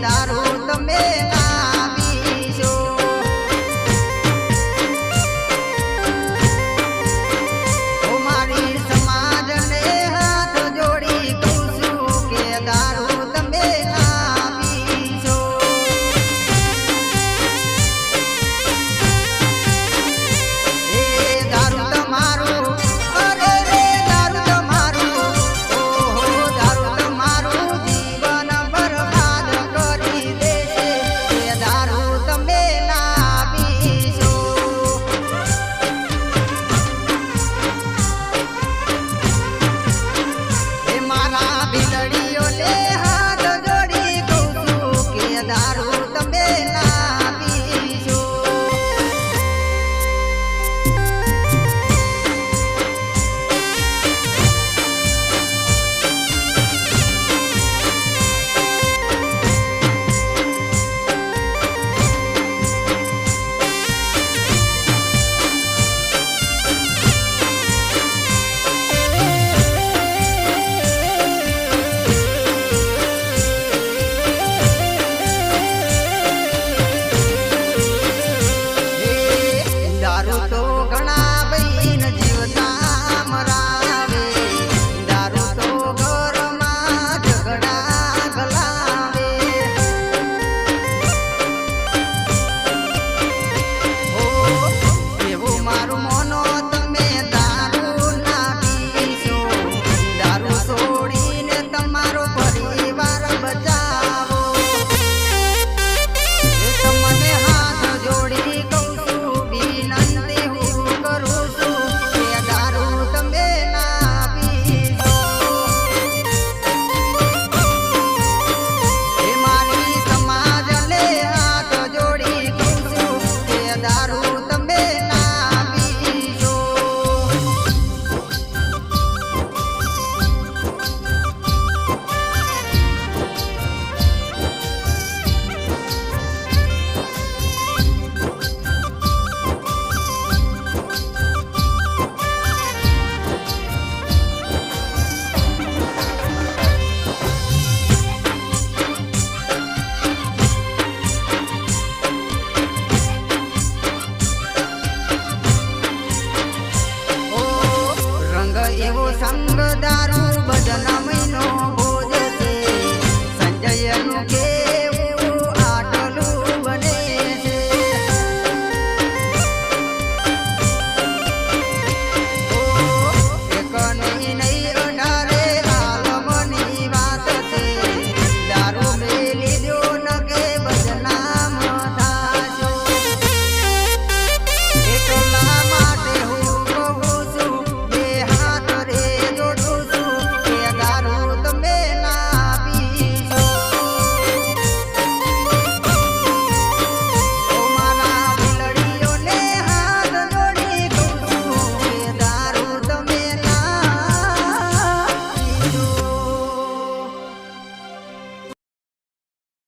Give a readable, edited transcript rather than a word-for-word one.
દારૂ તમે ના પીશો મારી સમાજને હાથ જોડી કહું છું કે દારૂ તમે ના પીશો એ દારૂ તમારું અરે રે દારૂ તમારું ઓહો દારૂ તમારું જીવન બરબાદ કરી દેશે એ દારૂ તમે ના પીશો એ મારા બિલડીઓને હાથ જોડી કહું છું કે દારૂ તમે ના પીશો દારૂ તો ઘણા બહેન જીવતા મરાવે દારૂ તો ઘરમાં ઝઘડા ગલાવે ઓ એવું મારું મોનો તમે દારૂ ના પીશો દારૂ છોડીને તમારો પરિવાર બચાવો તમને હાથ જોડી કહું છું વિનંતી હું કરું છું કે દારૂ તમે ના પીશો એ મારી સમાજને હાથ જોડી કહું છું કે દારૂ તમે ના પીશો ઓ રંગ એવો સંગ